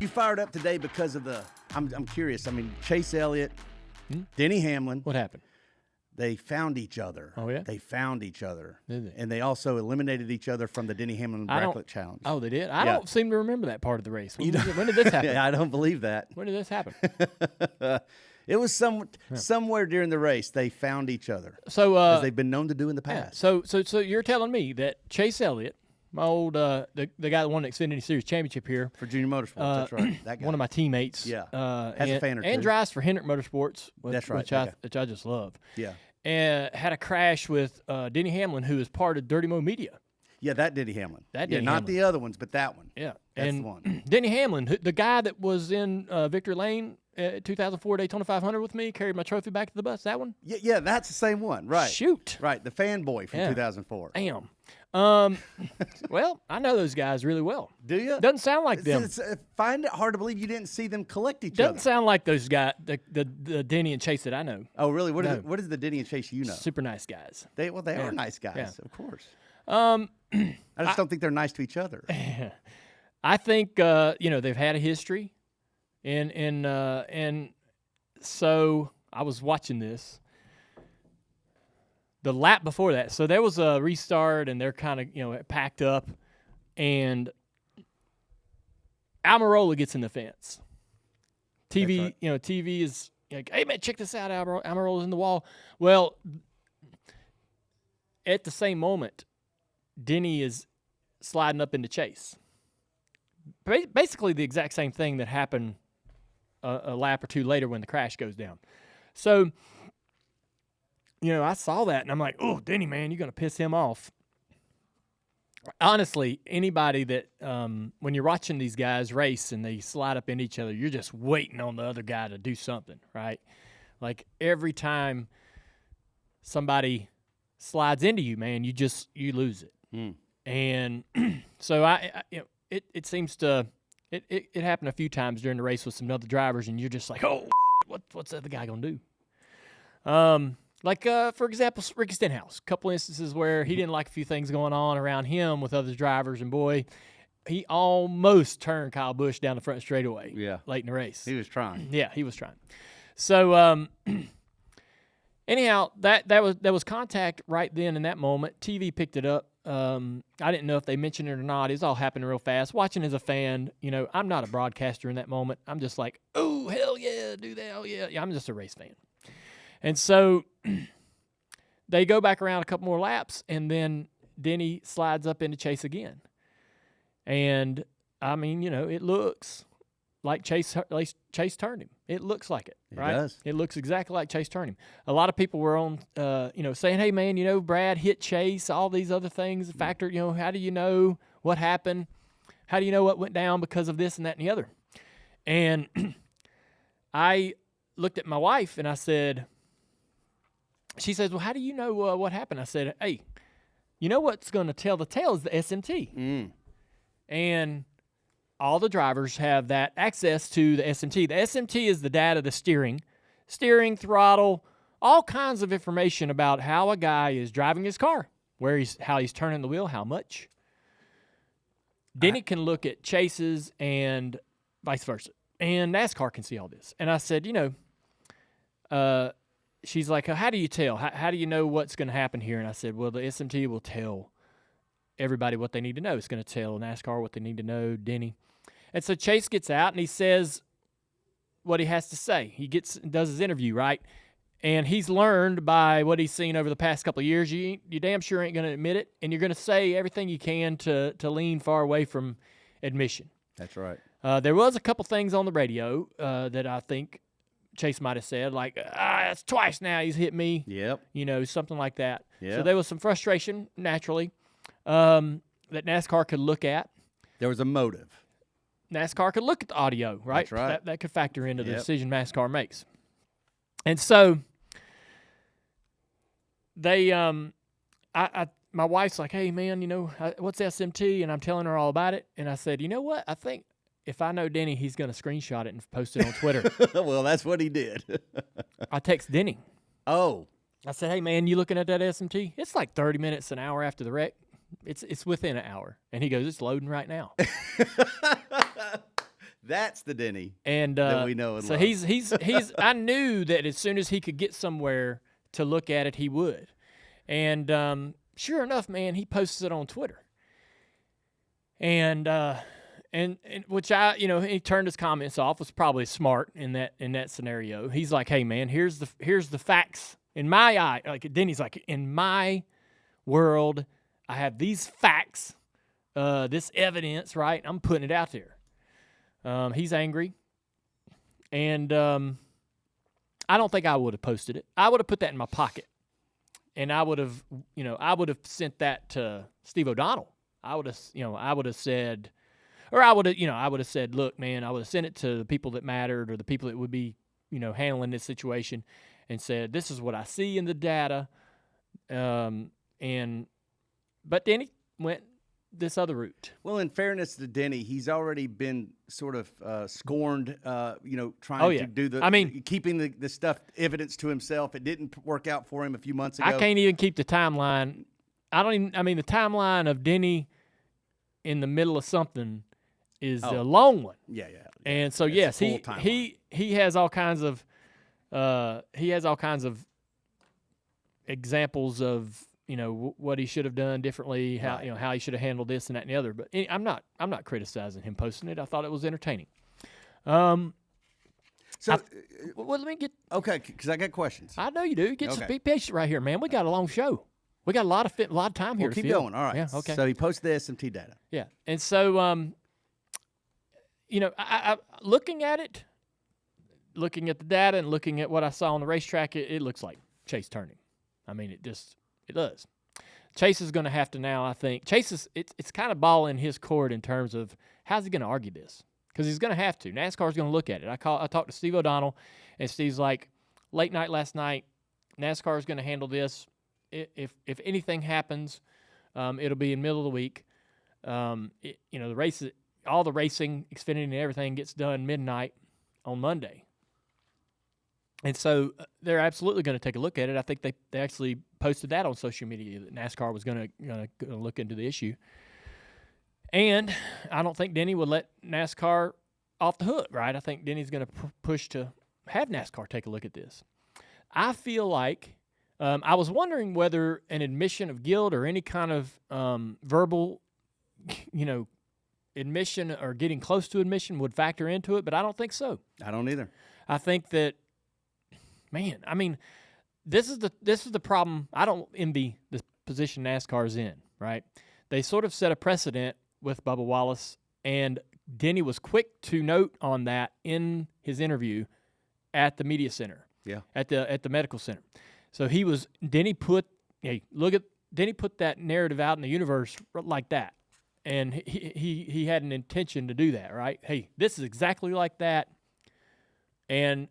You fired up today because of I'm curious. I mean, Chase Elliott, Denny Hamlin. What happened? They found each other. Oh, yeah? They found each other. Did they? And they also eliminated each other from the Denny Hamlin bracelet challenge. Oh, they did? I don't seem to remember that part of the race. When did this happen? Yeah, I don't believe that. When did this happen? It was somewhere during the race they found each other. So as they've been known to do in the past. Yeah. So you're telling me that Chase Elliott, my old the guy that won the Xfinity Series championship here For Junior Motorsports, that's right. That guy. one of my teammates. Yeah. Has a fan or two. And drives for Hendrick Motorsports, That's right, which I just love. Yeah. And had a crash with Denny Hamlin, who is part of Dirty Mo Media. Yeah, that Denny Hamlin. Not Hamlin. the other ones, but that one. Yeah. That's the one. Denny Hamlin, the guy that was in Victory Lane 2004 Daytona 500 with me, carried my trophy back to the bus. That one? Yeah, that's the same one. Right. Shoot. Right, the fanboy from 2004. Damn. Well, I know those guys really well. Do you? Doesn't sound like them. Find it hard to believe you didn't see them collect each Doesn't other. sound like those guys, the Denny and Chase that I know. Oh, really? What is the Denny and Chase you know? Super nice guys. They are nice guys, of course. I I don't think they're nice to each other. I think they've had a history, and so I was watching this. The lap before that, so there was a restart, and they're kind of packed up, and Almirola gets in the fence. TV, right. TV is like, hey man, check this out, Almirola's in the wall. Well, at the same moment, Denny is sliding up into Chase. Basically the exact same thing that happened a lap or two later when the crash goes down. So, I saw that, and I'm like, oh, Denny, man, you're going to piss him off. Honestly, anybody that when you're watching these guys race and they slide up into each other, you're just waiting on the other guy to do something, right? Like every time somebody slides into you, man, you lose it. And so it seems to it happened a few times during the race with some other drivers, and you're just like, oh, what's the other guy gonna do? For example, Ricky Stenhouse. A couple instances where he didn't like a few things going on around him with other drivers, and boy, he almost turned Kyle Busch down the front straightaway. Yeah. Late in the race. He was trying. Yeah, he was trying. So anyhow, that was contact right then in that moment. TV picked it up. I didn't know if they mentioned it or not. It was all happening real fast. Watching as a fan, I'm not a broadcaster in that moment. I'm just like, oh, hell yeah, do that. Oh, yeah. I'm just a race fan. And so they go back around a couple more laps, and then Denny slides up into Chase again. And, I mean, it looks like Chase turned him. It looks like it, right? It does. It looks exactly like Chase turned him. A lot of people were on, saying, hey, man, Brad hit Chase, all these other things, factor, how do you know what happened? How do you know what went down because of this and that and the other? And I looked at my wife, and I said, she says, well, how do you know what happened? I said, hey, what's going to tell the tale is the SMT. And all the drivers have that access to the SMT. The SMT is the data, the steering, throttle, all kinds of information about how a guy is driving his car, how he's turning the wheel, how much. Denny can look at Chase's and vice versa. And NASCAR can see all this. And I said, she's like, how do you tell? How do you know what's going to happen here? And I said, well, the SMT will tell everybody what they need to know. It's going to tell NASCAR what they need to know, Denny. And so Chase gets out, and he says what he has to say. He does his interview, right? And he's learned by what he's seen over the past couple of years. You damn sure ain't going to admit it, and you're going to say everything you can to lean far away from admission. That's right. There was a couple things on the radio that I think Chase might have said, like, it's twice now he's hit me. Yep. Something like that. Yep. So there was some frustration, naturally, that NASCAR could look at. There was a motive. NASCAR could look at the audio, right? That's right. That could factor into the decision NASCAR makes. And so they, my wife's like, hey, man, what's SMT? And I'm telling her all about it. And I said, you know what? I think if I know Denny, he's going to screenshot it and post it on Twitter. Well, that's what he did. I text Denny. Oh. I said, hey, man, you looking at that SMT? It's like 30 minutes, an hour after the wreck. It's within an hour. And he goes, it's loading right now. That's the Denny and that we know and so love. he's I knew that as soon as he could get somewhere to look at it, he would. And sure enough, man, he posted it on Twitter. And which he turned his comments off, was probably smart in that scenario. He's like, hey man, here's the facts in my eye. Like Denny's like, in my world, I have these facts, this evidence, right? I'm putting it out there. He's angry, and I don't think I would have posted it. I would have put that in my pocket, and I would have sent that to Steve O'Donnell. I would have said, look, man, I would have sent it to the people that mattered or the people that would be, handling this situation, and said, this is what I see in the data, but Denny went this other route. Well, in fairness to Denny, he's already been sort of scorned, trying to do keeping the stuff, evidence to himself. It didn't work out for him a few months ago. I can't even keep the timeline. The timeline of Denny in the middle of something is a long one. Yeah. And so, yes, he has all kinds of examples of, what he should have done differently, how he should have handled this and that and the other. But I'm not criticizing him posting it. I thought it was entertaining. Let me get okay, because I got questions. I know you do. Be patient right here, man. We got a long show. We got a lot of time here. Well, keep going. All right. Yeah. Okay. So he posted the SMT data. Yeah, and so I looking at it, looking at the data, and looking at what I saw on the racetrack, it looks like Chase turning. I mean, it does. Chase is going to have to now, I think. It's kind of ball in his court in terms of how's he going to argue this, because he's going to have to. NASCAR's going to look at it. I talked to Steve O'Donnell, and Steve's like, late night last night, NASCAR's going to handle this. If anything happens, it'll be in the middle of the week. The races, all the racing, Xfinity and everything gets done midnight on Monday. And so they're absolutely going to take a look at it. I think they actually posted that on social media that NASCAR was going to look into the issue. And I don't think Denny would let NASCAR off the hook, right? I think Denny's going to push to have NASCAR take a look at this. I feel like I was wondering whether an admission of guilt or any kind of verbal, admission or getting close to admission would factor into it, but I don't think so. I don't either. I think that, man, I mean, this is the problem. I don't envy the position NASCAR's in, right? They sort of set a precedent with Bubba Wallace, and Denny was quick to note on that in his interview at the media center, at the medical center. So Denny put that narrative out in the universe like that, and he had an intention to do that, right? Hey, this is exactly like that, and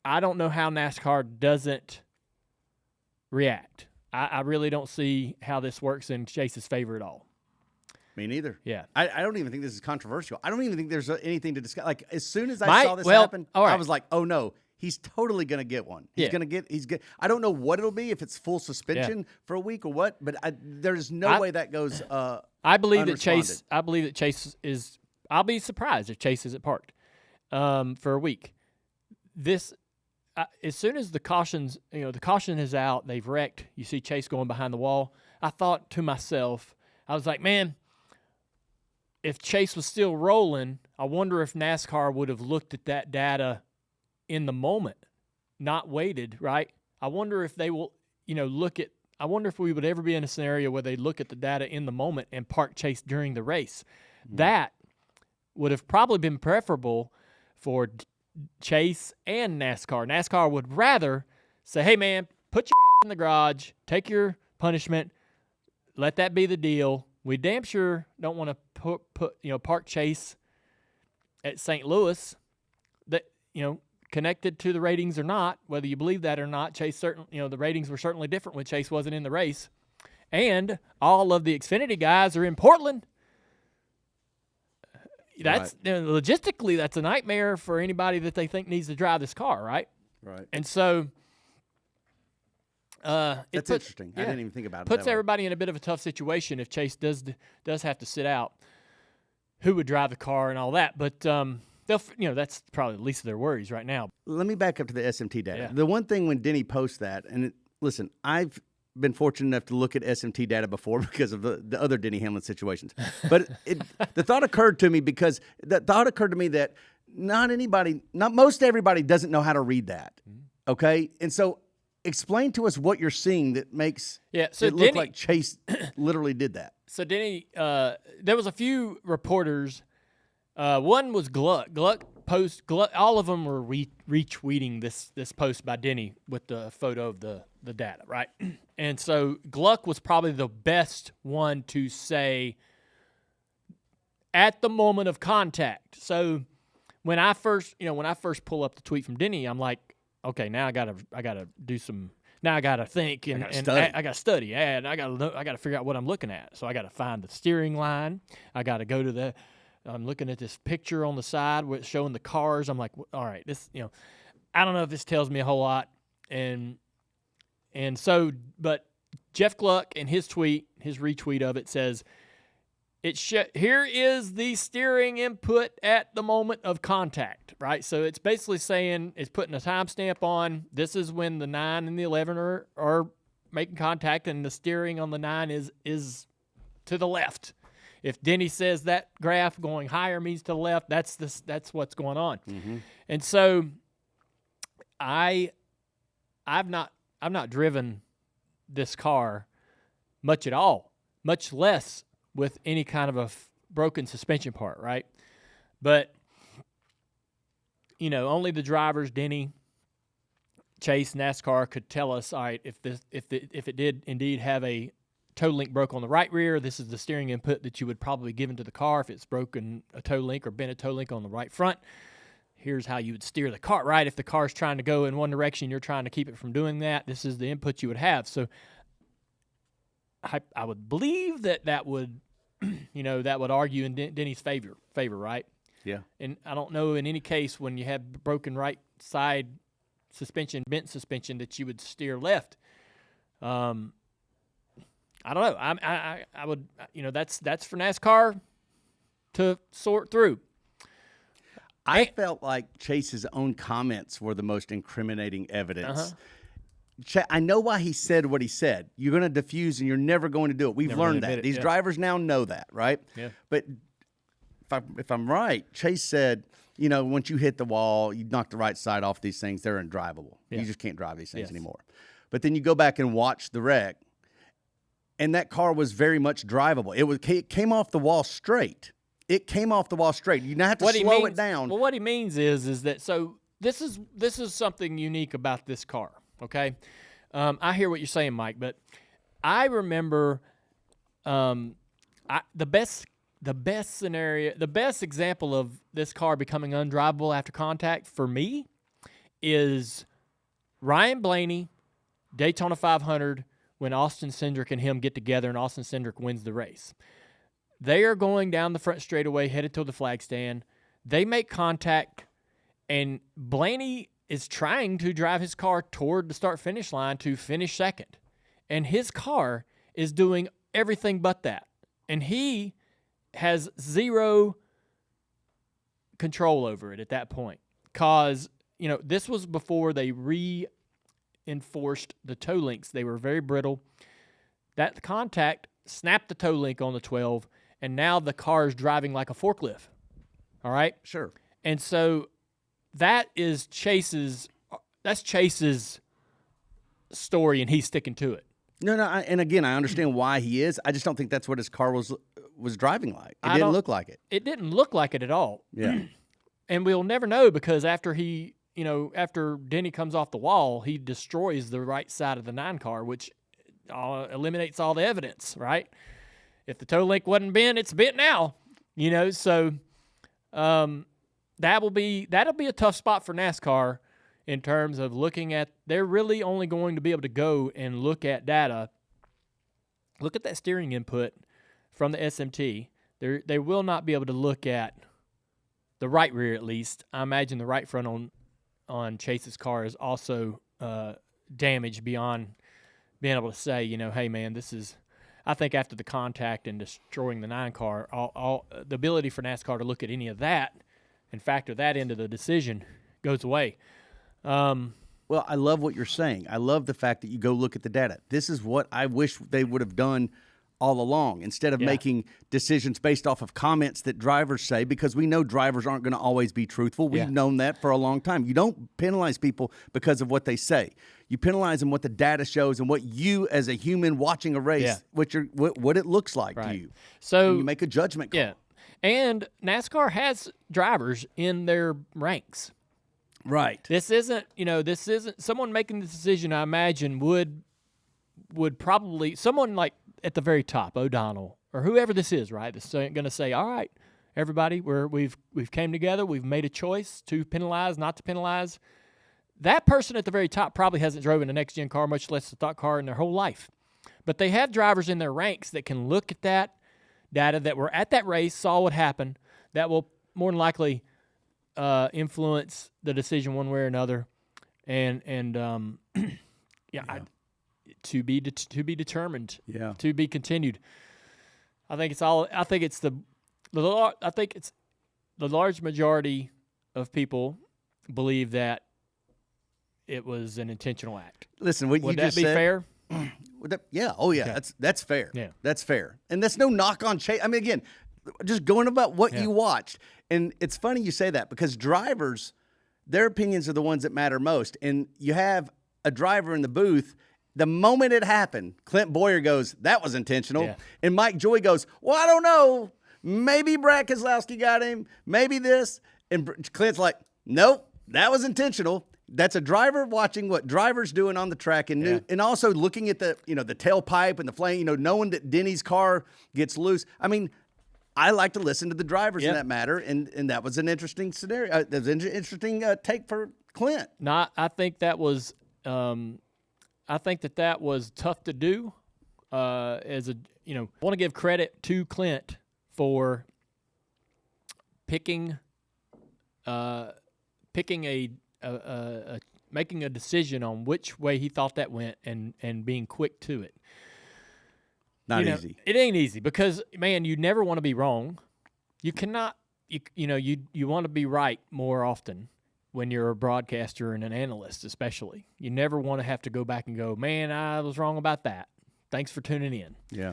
I don't know how NASCAR doesn't react. I really don't see how this works in Chase's favor at all. Me neither. Yeah. I don't even think this is controversial. I don't even think there's anything to discuss. Like, as soon as I saw this happen, I was like, oh, no, he's totally going to get one. He's good. I don't know what it'll be, if it's full suspension for a week or what, but there's no way that goes I believe that Chase is – I'll be surprised if Chase isn't parked for a week. As soon as the caution is out, they've wrecked. You see Chase going behind the wall. I thought to myself, I was like, man, if Chase was still rolling, I wonder if NASCAR would have looked at that data in the moment, not waited, right? I wonder if they will, I wonder if we would ever be in a scenario where they look at the data in the moment and park Chase during the race. Mm-hmm. That would have probably been preferable for Chase and NASCAR. NASCAR would rather say, hey, man, put your in the garage, take your punishment, let that be the deal. We damn sure don't want to park Chase at St. Louis, that connected to the ratings or not, whether you believe that or not. Chase the ratings were certainly different when Chase wasn't in the race, and all of the Xfinity guys are in Portland. That's logistically, that's a nightmare for anybody that they think needs to drive this car, right? Right. And so that's interesting. I didn't even think about it. Puts everybody in a bit of a tough situation if Chase does have to sit out. who would drive the car and all that. But that's probably the least of their worries right now. Let me back up to the SMT data. Yeah. The one thing when Denny posts that, listen, I've been fortunate enough to look at SMT data before because of the other Denny Hamlin situations. But the thought occurred to me that not most everybody doesn't know how to read that. Okay? And so explain to us what you're seeing that makes it look like Chase literally did that. So Denny, there was a few reporters. One was Gluck. Gluck, all of them were retweeting this post by Denny with the photo of the data, right? And so Gluck was probably the best one to say at the moment of contact. So when I first pull up the tweet from Denny, I'm like, okay, now I gotta do some. Now I gotta think and I gotta study, and I gotta figure out what I'm looking at. So I gotta find the steering line. I gotta go to I'm looking at this picture on the side where it's showing the cars. I'm like, all right, this, I don't know if this tells me a whole lot. And so, but Jeff Gluck in his retweet of it says, here is the steering input at the moment of contact, right? So it's basically saying, it's putting a timestamp on, this is when the 9 and the 11 are making contact, and the steering on the 9 is to the left. If Denny says that graph going higher means to the left, that's what's going on. Mm-hmm. And so I've not driven this car much at all, much less with any kind of a broken suspension part, right? But only the drivers, Denny, Chase, NASCAR, could tell us, all right, if it did indeed have a toe link broke on the right rear, this is the steering input that you would probably give into the car. If it's broken a toe link or bent a toe link on the right front, here's how you would steer the car, right? If the car's trying to go in one direction, you're trying to keep it from doing that, this is the input you would have. So I would believe that would, that would argue in Denny's favor, right? Yeah. And I don't know in any case when you have broken right side suspension, bent suspension, that you would steer left. I don't know. I would, that's for NASCAR to sort through. I felt like Chase's own comments were the most incriminating evidence. I know why he said what he said. You're going to diffuse and you're never going to do it. We've learned that. These drivers now know that, right? Yeah. But if I'm right, Chase said, once you hit the wall, you knock the right side off these things, they're undrivable. Yeah. You just can't drive these things anymore. But then you go back and watch the wreck, and that car was very much drivable. It came off the wall straight. It came off the wall straight. You now have to slow it down. Well, what he means is that, so this is something unique about this car, okay? I hear what you're saying, Mike, but I remember the best scenario, the best example of this car becoming undrivable after contact for me is Ryan Blaney, Daytona 500, when Austin Cindric and him get together and Austin Cindric wins the race. They are going down the front straightaway, headed to the flag stand. They make contact, and Blaney is trying to drive his car toward the start-finish line to finish second. And his car is doing everything but that. And he has zero control over it at that point. Because, this was before they reinforced the toe links. They were very brittle. That contact snapped the toe link on the 12, and now the car is driving like a forklift. All right? Sure. And so that's Chase's story, and he's sticking to it. No, and again, I understand why he is. I just don't think that's what his car was driving like. It didn't look like it. It didn't look like it at all. Yeah. And we'll never know, because after after Denny comes off the wall, he destroys the right side of the 9 car, which eliminates all the evidence, right? If the toe link wasn't bent, it's bent now. So that'll be a tough spot for NASCAR in terms of looking at. They're really only going to be able to go and look at data, look at that steering input from the SMT. They will not be able to look at the right rear, at least. I imagine the right front on Chase's car is also damaged beyond being able to say, hey man, this is. I think after the contact and destroying the 9 car, all the ability for NASCAR to look at any of that and factor that into the decision goes away. Well, I love what you're saying. I love the fact that you go look at the data. This is what I wish they would have done all along, instead of making decisions based off of comments that drivers say, because we know drivers aren't going to always be truthful. We've known that for a long time. You don't penalize people because of what they say. You penalize them what the data shows and what you, as a human watching a race, what it looks like to you. So and you make a judgment call. Yeah, and NASCAR has drivers in their ranks. Right. This isn't someone making the decision. I imagine would probably someone like at the very top, O'Donnell or whoever this is, right? That's going to say, "All right, everybody, we've came together. We've made a choice to penalize, not to penalize." That person at the very top probably hasn't driven a next-gen car, much less a stock car, in their whole life. But they have drivers in their ranks that can look at that data, that were at that race, saw what happened, that will more than likely influence the decision one way or another, and to be determined, to be continued. I think it's the large majority of people believe that it was an intentional act. Listen, what would you that just be said, fair? Yeah. Oh, yeah. Okay. That's fair. Yeah. That's fair. And that's no knock on Chase. I mean, again, just going about what you watched. And it's funny you say that, because drivers, their opinions are the ones that matter most. And you have a driver in the booth. The moment it happened, Clint Boyer goes, "That was intentional." Yeah. And Mike Joy goes, "Well, I don't know. Maybe Brad Keselowski got him. Maybe this." And Clint's like, "Nope, that was intentional." That's a driver watching what drivers doing on the track, and and also looking at the the tailpipe and the flame, knowing that Denny's car gets loose. I mean, I like to listen to the drivers in that matter, and that was an interesting scenario. That was an interesting take for Clint. I think that was that was tough to do. As a I want to give credit to Clint for picking making a decision on which way he thought that went and being quick to it. Not easy. It ain't easy, because, man, you never want to be wrong. You cannot. You want to be right more often when you're a broadcaster and an analyst, especially. You never want to have to go back and go, "Man, I was wrong about that. Thanks for tuning in." Yeah.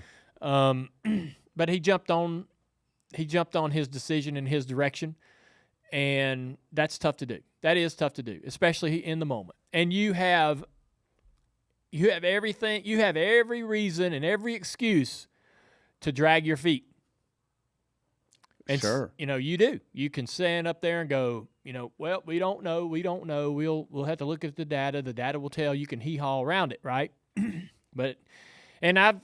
But he jumped on his decision in his direction, and that's tough to do. That is tough to do, especially in the moment. And you have everything. You have every reason and every excuse to drag your feet. And sure. You do. You can stand up there and go, "Well, we don't know. We'll have to look at the data. The data will tell." You can hee-haw around it, right? And I've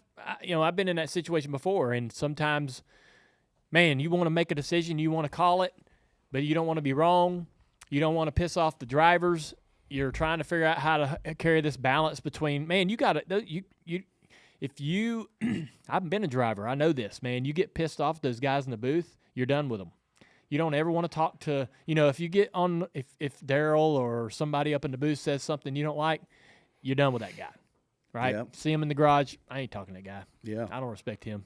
been in that situation before, and sometimes, man, you want to make a decision, you want to call it, but you don't want to be wrong. You don't want to piss off the drivers. You're trying to figure out how to carry this balance between, man, you got to, I've been a driver. I know this, man. You get pissed off at those guys in the booth, you're done with them. You don't ever want to talk to, if you get on, if Daryl or somebody up in the booth says something you don't like, you're done with that guy, right? Yep. See him in the garage, I ain't talking to that guy. Yeah. I don't respect him.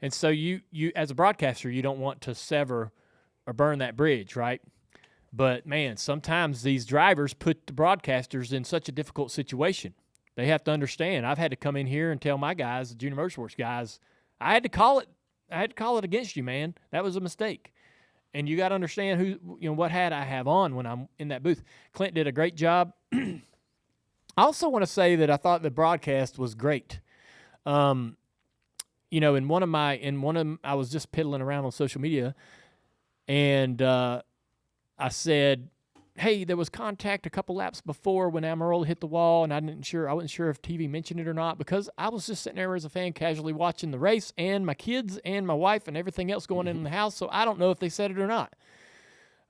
And so you as a broadcaster, you don't want to sever or burn that bridge, right? But, man, sometimes these drivers put the broadcasters in such a difficult situation. They have to understand. I've had to come in here and tell my guys, the junior motorsports guys, I had to call it against you, man. That was a mistake. And you got to understand what hat I have on when I'm in that booth. Clint did a great job. I also want to say that I thought the broadcast was great. I was just piddling around on social media, and I said, "Hey, there was contact a couple laps before when Amarola hit the wall," and I wasn't sure if TV mentioned it or not, because I was just sitting there as a fan casually watching the race, and my kids and my wife and everything else going in the house, so I don't know if they said it or not.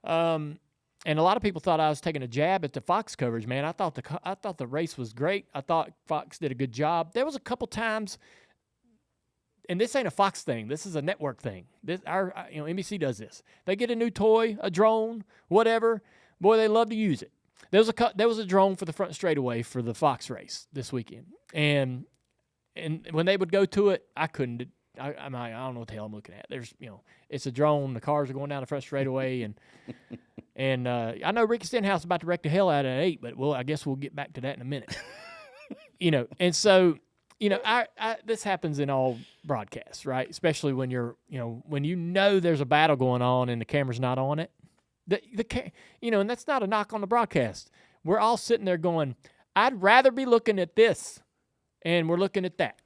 And a lot of people thought I was taking a jab at the Fox coverage, man. I thought the race was great. I thought Fox did a good job. There was a couple times, and this ain't a Fox thing. This is a network thing. NBC does this. They get a new toy, a drone, whatever. Boy, they love to use it. There was a drone for the front straightaway for the Fox race this weekend, and and when they would go to it, I couldn't. I'm like, I don't know what the hell I'm looking at. There's, it's a drone. The cars are going down the front straightaway, and I know Ricky Stenhouse is about to wreck the hell out of that 8, but I guess we'll get back to that in a minute. And so, this happens in all broadcasts, right? Especially when you're, when there's a battle going on and the camera's not on it. And that's not a knock on the broadcast. We're all sitting there going, I'd rather be looking at this, and we're looking at that.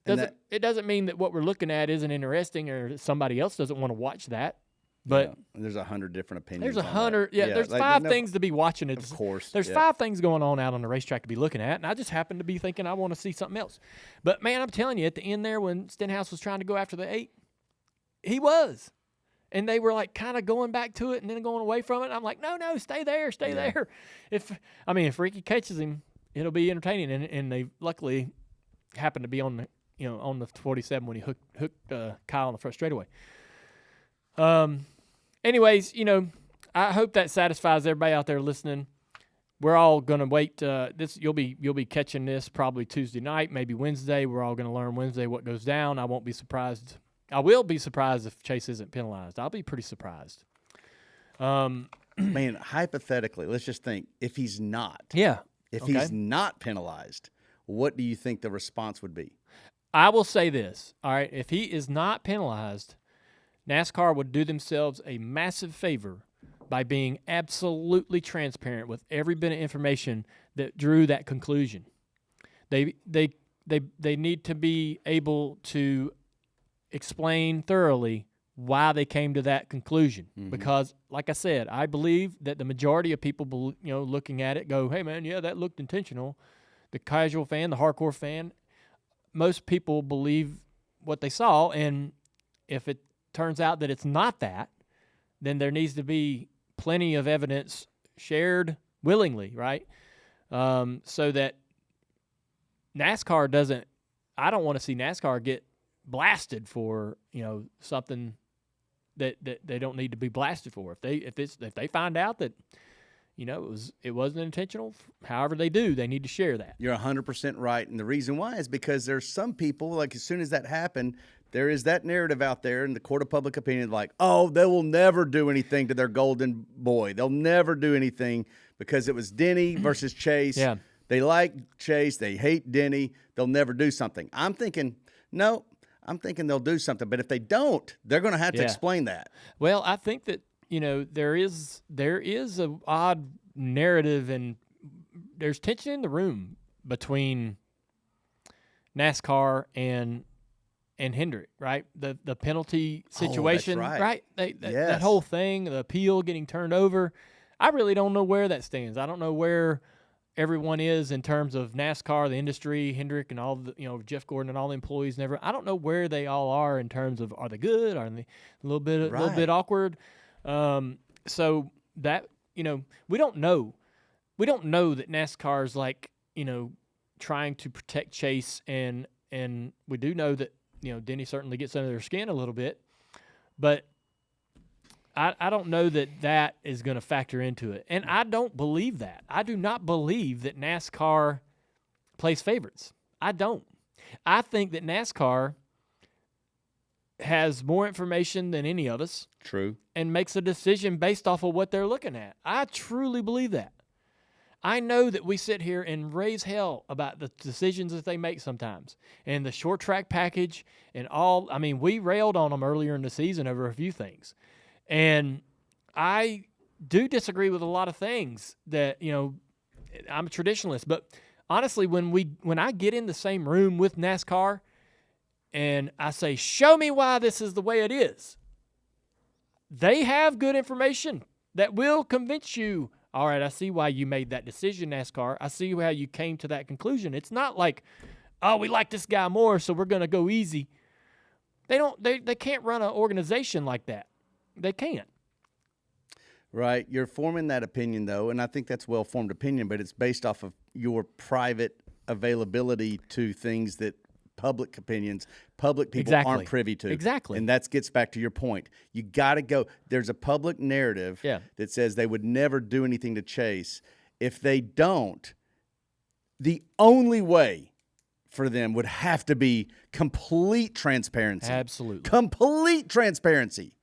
It doesn't mean that what we're looking at isn't interesting or somebody else doesn't want to watch that. But there's 100 different opinions. There's 100. There's 5 things to be watching. Of course. There's 5 things going on out on the racetrack to be looking at, and I just happen to be thinking I want to see something else. But, man, I'm telling you, at the end there when Stenhouse was trying to go after the 8, he was. And they were, like, kind of going back to it and then going away from it. And I'm like, no, stay there, there. If Ricky catches him, it'll be entertaining. And they luckily happened to be on the – on the 47 when he hooked Kyle on the front straightaway. Anyways, I hope that satisfies everybody out there listening. We're all gonna wait. You'll be catching this probably Tuesday night, maybe Wednesday. We're all gonna learn Wednesday what goes down. I won't be surprised. I will be surprised if Chase isn't penalized. I'll be pretty surprised. Man, hypothetically, let's just think if he's not. Yeah. If he's not penalized, what do you think the response would be? I will say this, all right, if he is not penalized, NASCAR would do themselves a massive favor by being absolutely transparent with every bit of information that drew that conclusion. They need to be able to explain thoroughly why they came to that conclusion. Mm-hmm. Because, like I said, I believe that the majority of people, looking at it go, hey, man, yeah, that looked intentional. The casual fan, the hardcore fan, most people believe what they saw, and if it turns out that it's not that, then there needs to be plenty of evidence shared willingly, right? So that NASCAR doesn't – I don't want to see NASCAR get blasted for, something that they don't need to be blasted for. If they find out that – it wasn't intentional. However they do, they need to share that. You're 100% right. And the reason why is because there's some people, like as soon as that happened, there is that narrative out there in the court of public opinion like, oh, they will never do anything to their golden boy. They'll never do anything because it was Denny versus Chase. Yeah. They like Chase. They hate Denny. They'll never do something. I'm thinking they'll do something. But if they don't, they're going to have to explain that. Well, I think that, there is a odd narrative and there's tension in the room between NASCAR and Hendrick, right? The penalty situation, right? That whole thing, the appeal getting turned over. I really don't know where that stands. I don't know where everyone is in terms of NASCAR, the industry, Hendrick, and all the Jeff Gordon and all the employees. I don't know where they all are in terms of are they good? Are they a little bit awkward? So that, we don't know. We don't know that NASCAR is like, trying to protect Chase and we do know that, Denny certainly gets under their skin a little bit, but I don't know that is going to factor into it. And I don't believe that. I do not believe that NASCAR plays favorites. I don't. I think that NASCAR has more information than any of us. True. And makes a decision based off of what they're looking at. I truly believe that. I know that we sit here and raise hell about the decisions that they make sometimes. And the short track package and all, we railed on them earlier in the season over a few things. And I do disagree with a lot of things that, I'm a traditionalist. But honestly, when I get in the same room with NASCAR and I say, show me why this is the way it is, they have good information that will convince you, all right, I see why you made that decision, NASCAR. I see how you came to that conclusion. It's not like, oh, we like this guy more, so we're going to go easy. They can't run an organization like that. They can't. Right. You're forming that opinion, though, and I think that's well-formed opinion, but it's based off of your private availability to things that public opinions, public people aren't privy to. Exactly. And that gets back to your point. You got to go. There's a public narrative that says they would never do anything to Chase. If they don't, the only way for them would have to be complete transparency. Absolutely. Complete transparency.